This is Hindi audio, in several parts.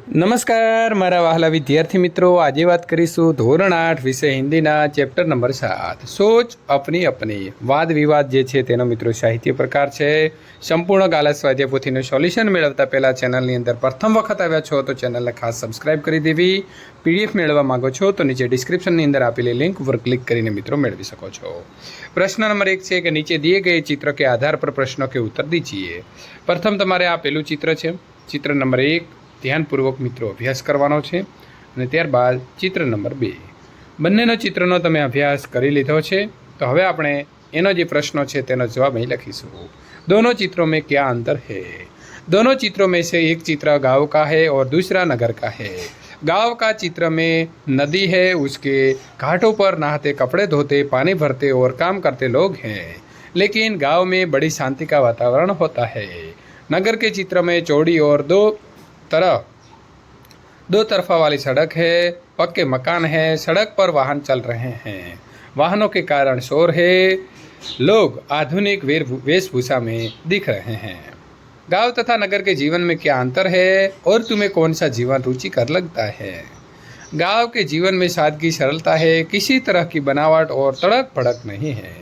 નમસ્કાર મારા વહાલા વિદ્યાર્થી મિત્રો, આજે વાત કરીશું ધોરણ 8 વિષય હિન્દીના ચેપ્ટર નંબર 7 સોચ અપની અપની વાદ વિવાદ જે છે તેનો મિત્રો સાહિત્ય પ્રકાર છે। સંપૂર્ણ ગાલા સ્વાધ્યાય પોથીનું સોલ્યુશન મેળવતા પહેલાં ચેનલની અંદર પ્રથમ વખત આવ્યા છો તો ચેનલને ખાસ સબસ્ક્રાઇબ કરી દેવી। પીડીએફ મેળવવા માંગો છો તો નીચે ડિસ્ક્રિપ્શનની અંદર આપેલી લિંક ઉપર ક્લિક કરીને મિત્રો મેળવી શકો છો। પ્રશ્ન નંબર 1 છે કે નીચે दिए गए चित्र के आधार पर प्रश्नों के उत्तर दीजिए। प्रथम તમારે આ પહેલું ચિત્ર છે, ચિત્ર નંબર 1 ધ્યાનપૂર્વક મિત્રો અભ્યાસ કરવાનો છે અને ત્યારબાદ ચિત્ર નંબર 2 બંનેનો ચિત્રનો તમે અભ્યાસ કરી લીધો છે તો હવે આપણે એનો જે પ્રશ્નો છે તેનો જવાબ અહીં લખીશું। दोनों चित्रों में क्या अंतर है? दोनों चित्रों में से एक चित्र गांव का है और दूसरा नगर का है। गांव का चित्र में नदी है, उसके घाटों पर नहाते, कपड़े धोते, पानी भरते और काम करते लोग हैं, लेकिन गांव में बड़ी शांति का वातावरण होता है। नगर के चित्र में चौड़ी और दो तरफा वाली सड़क है, पक्के मकान है, सड़क पर वाहन चल रहे हैं, वाहनों के कारण शोर है, लोग आधुनिक वेशभूषा में दिख रहे हैं। गांव तथा नगर के जीवन में क्या अंतर है और तुम्हें कौन सा जीवन रुचिकर लगता है? गांव के जीवन में सादगी, सरलता है, किसी तरह की बनावट और तड़क भड़क नहीं है।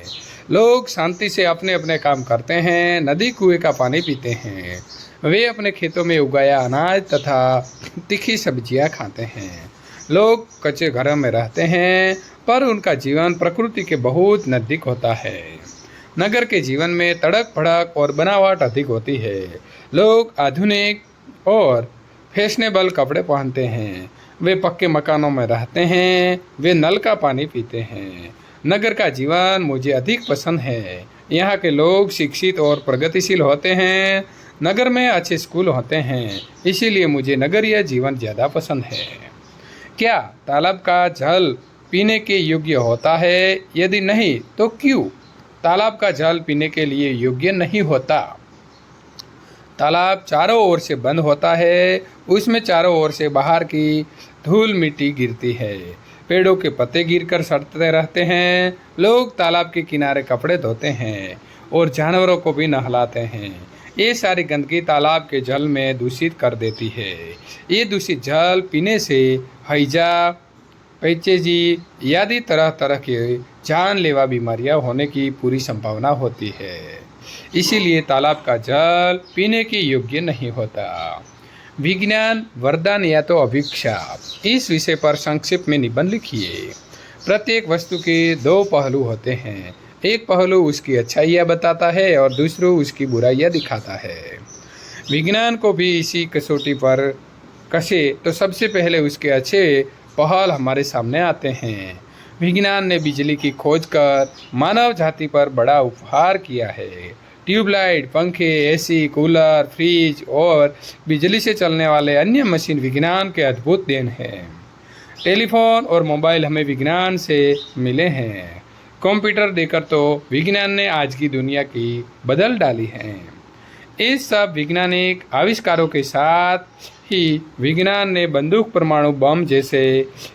लोग शांति से अपने अपने काम करते हैं, नदी कुएं का पानी पीते हैं, वे अपने खेतों में उगाया अनाज तथा तीखी सब्जियां खाते हैं। लोग कच्चे घरों में रहते हैं पर उनका जीवन प्रकृति के बहुत नज़दीक होता है। नगर के जीवन में तड़क भड़क और बनावट अधिक होती है। लोग आधुनिक और फैशनेबल कपड़े पहनते हैं, वे पक्के मकानों में रहते हैं, वे नल का पानी पीते हैं। नगर का जीवन मुझे अधिक पसंद है, यहाँ के लोग शिक्षित और प्रगतिशील होते हैं, नगर में अच्छे स्कूल होते हैं, इसीलिए मुझे नगरीय जीवन ज़्यादा पसंद है। क्या तालाब का जल पीने के योग्य होता है? यदि नहीं तो क्यों? तालाब का जल पीने के लिए योग्य नहीं होता। तालाब चारों ओर से बंद होता है, उसमें चारों ओर से बाहर की धूल मिट्टी गिरती है, पेड़ों के पत्ते गिरकर सड़ते रहते हैं। लोग तालाब के किनारे कपड़े धोते हैं और जानवरों को भी नहलाते हैं। ये सारी गंदगी तालाब के जल में दूषित कर देती है। ये दूषित जल पीने से हैजा, पैचेजी आदि तरह तरह के जानलेवा बीमारियां होने की पूरी संभावना होती है, इसीलिए तालाब का जल पीने के योग्य नहीं होता। विज्ञान वरदान या तो अभिशाप, इस विषय पर संक्षिप्त में निबंध लिखिए। प्रत्येक वस्तु के दो पहलू होते हैं, एक पहलू उसकी अच्छाइयाँ बताता है और दूसरा उसकी बुराइयाँ दिखाता है। विज्ञान को भी इसी कसौटी पर कसे तो सबसे पहले उसके अच्छे पहल हमारे सामने आते हैं। विज्ञान ने बिजली की खोज कर मानव जाति पर बड़ा उपहार किया है। ट्यूबलाइट, पंखे, एसी, कूलर, फ्रिज और बिजली से चलने वाले अन्य मशीन विज्ञान के अद्भुत देन हैं। टेलीफोन और मोबाइल हमें विज्ञान से मिले हैं। कंप्यूटर देकर तो विज्ञान ने आज की दुनिया की बदल डाली है। इस सब वैज्ञानिक आविष्कारों के साथ ही विज्ञान ने बंदूक, परमाणु बम जैसे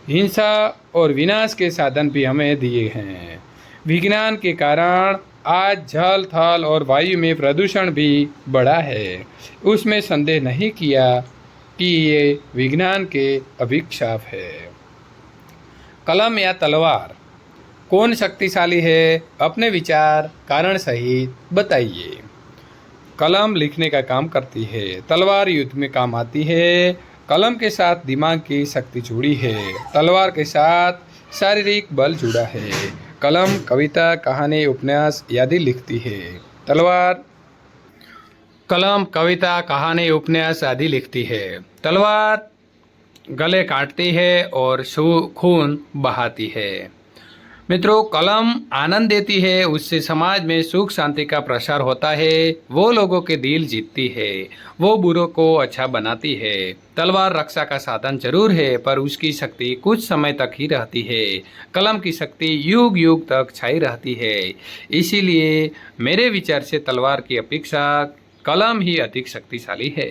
हिंसा और विनाश के साधन भी हमें दिए हैं। विज्ञान के कारण आज जल, थल और वायु में प्रदूषण भी बढ़ा है, उसमें संदेह नहीं किया कि ये विज्ञान के अभिशाप है। कलम या तलवार कौन शक्तिशाली है? अपने विचार कारण सहित बताइए। कलम लिखने का काम करती है, तलवार युद्ध में काम आती है। कलम के साथ दिमाग की शक्ति जुड़ी है, तलवार के साथ शारीरिक बल जुड़ा है। कलम कविता, कहानी, उपन्यास आदि लिखती है, तलवार कलम कविता, कहानी, उपन्यास आदि लिखती है, तलवार गले काटती है और खून बहाती है। मित्रों, कलम आनंद देती है, उससे समाज में सुख शांति का प्रसार होता है, वो लोगों के दिल जीतती है, वो बुरों को अच्छा बनाती है। तलवार रक्षा का साधन जरूर है पर उसकी शक्ति कुछ समय तक ही रहती है, कलम की शक्ति युग युग तक छाई रहती है। इसीलिए मेरे विचार से तलवार की अपेक्षा कलम ही अधिक शक्तिशाली है।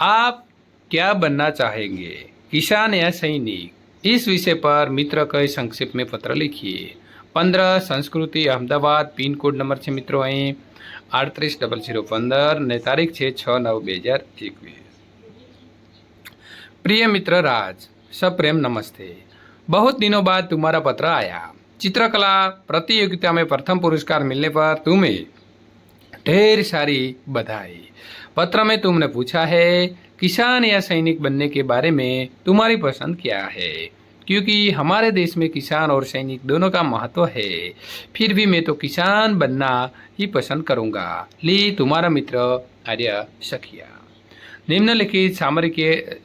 आप क्या बनना चाहेंगे, किसान या सैनिक? इस विषय पर मित्र कई संक्षिप्त में पत्र लिखिए। 15 संस्कृति अहमदाबाद, पिन कोड नंबर છે મિત્રો અહીં 380015 ને તારીખ છે 6/9/2021। प्रिय मित्र राज, सप्रेम नमस्ते। बहुत दिनों बाद तुम्हारा पत्र आया। चित्रकला प्रतियोगिता में प्रथम पुरस्कार मिलने पर तुम्हें ढेर सारी बधाई। पत्र में तुमने पूछा है किसान या सैनिक बनने के बारे में तुम्हारी पसंद क्या है, क्योंकि हमारे देश में किसान और सैनिक दोनों का महत्व है। फिर भी मैं तो किसान बनना ही पसंद करूंगा। ली तुम्हारा मित्र आर्य सखिया। निम्नलिखित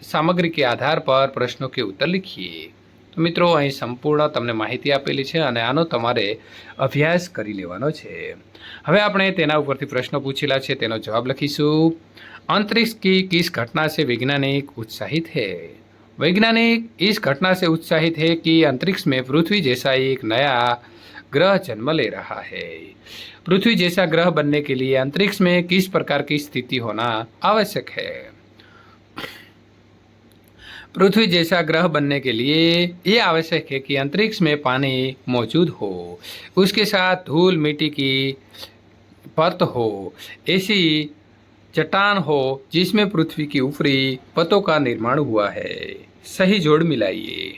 सामग्री के आधार पर प्रश्नों के उत्तर लिखिए। तो મિત્રો અહીં સંપૂર્ણ તમને માહિતી આપેલી છે અને આનો તમારે અભ્યાસ કરી લેવાનો છે। હવે આપણે તેના ઉપરથી પ્રશ્નો પૂછેલા છે તેનો જવાબ લખીશું। अंतरिक्ष की किस घटना से वैज्ञानिक उत्साहित है? वैज्ञानिक इस घटना से उत्साहित है कि अंतरिक्ष में पृथ्वी जैसा एक नया ग्रह जन्म ले रहा है। पृथ्वी जैसा ग्रह बनने के लिए अंतरिक्ष में किस प्रकार की स्थिति होना आवश्यक है? पृथ्वी जैसा ग्रह बनने के लिए ये आवश्यक है कि अंतरिक्ष में पानी मौजूद हो, उसके साथ धूल मिट्टी की परत हो, ऐसी चट्टान हो जिसमें पृथ्वी की ऊपरी परतों का निर्माण हुआ है। सही जोड़ मिलाइए।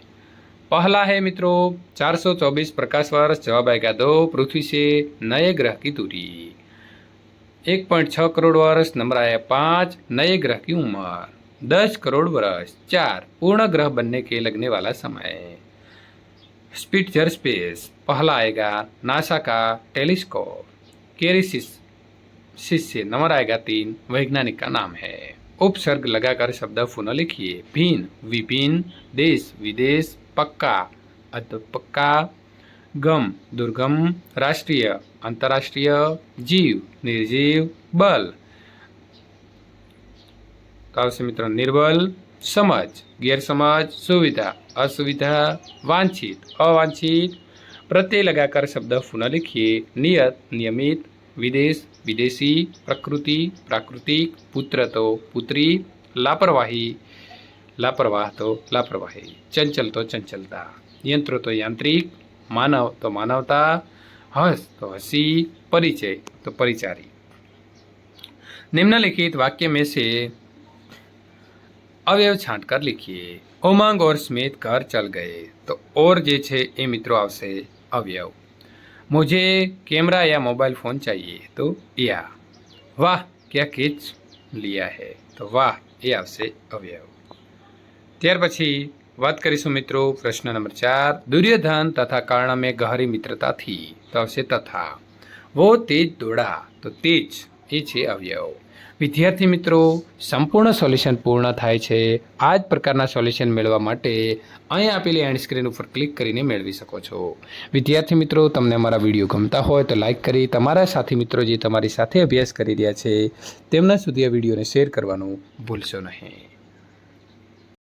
पहला है मित्रों 424 प्रकाश वर्ष, जवाब आएगा 2। पृथ्वी से नए ग्रह की दूरी 1.6 करोड़ वर्ष, नंबर आया 5। नए ग्रह की उम्र 10 करोड़ वर्ष। 4 पूर्ण ग्रह बनने के लगने वाला समय। स्पिट्जर स्पेस पहला आएगा नासा का टेलीस्कोप। कैरिसिस शिष्य, नंबर आएगा 3। वैज्ञानिक का नाम है। उपसर्ग लगाकर शब्द पुनः लिखिए। भिन्न विभिन्न, देश विदेश, पक्का अधपक्का, गम दुर्गम, राष्ट्रीय अंतर्राष्ट्रीय, जीव निर्जीव, बल तो आवश्य मित्रों निर्बल, समझ गैरसमझ, सुविधा असुविधा, वांछित अवांछित। प्रत्यय लगाकर शब्द पुनः लिखिए। नियत नियमित, विदेश विदेशी, प्रकृति प्राकृतिक, पुत्र तो पुत्री, लापरवाही लापरवाह तो लापरवाही, चंचल तो चंचलता, यंत्र तो यांत्रिक, मानव तो मानवता, हंस तो हंसी, परिचय तो परिचारी। निम्नलिखित वाक्य में से अवयव छांट कर लिखिए। उमंग और स्मित घर चल गए तो और जे छे ए मित्रों आवशे अवयव। मुझे कैमरा या मोबाइल फ़ोन चाहिए तो या। वाह क्या खींच लिया है तो वाह ये आवशे अवयव। ત્યાર પછી વાત કરીશું મિત્રો પ્રશ્ન નંબર 4। दुर्योधन तथा कर्ण में गहरी मित्रता थी तो आवशे तथा। वो तेज दौड़ा तो तेज ये छे अवयव। विद्यार्थी मित्रों संपूर्ण सोल्यूशन पूर्ण थाय छे। आ ज प्रकारना सोल्यूशन मेळववा माटे અહીં આપેલી એન્ડ સ્ક્રીન ઉપર ક્લિક કરીને મેળવી શકો છો। વિદ્યાર્થી મિત્રો તમને અમારા વિડીયો ગમતા હોય તો લાઇક કરી તમારા સાથી મિત્રો જે તમારી સાથે અભ્યાસ કરી રહ્યા છે તેમના સુધી આ વિડીયોને શેર કરવાનું ભૂલશો નહીં।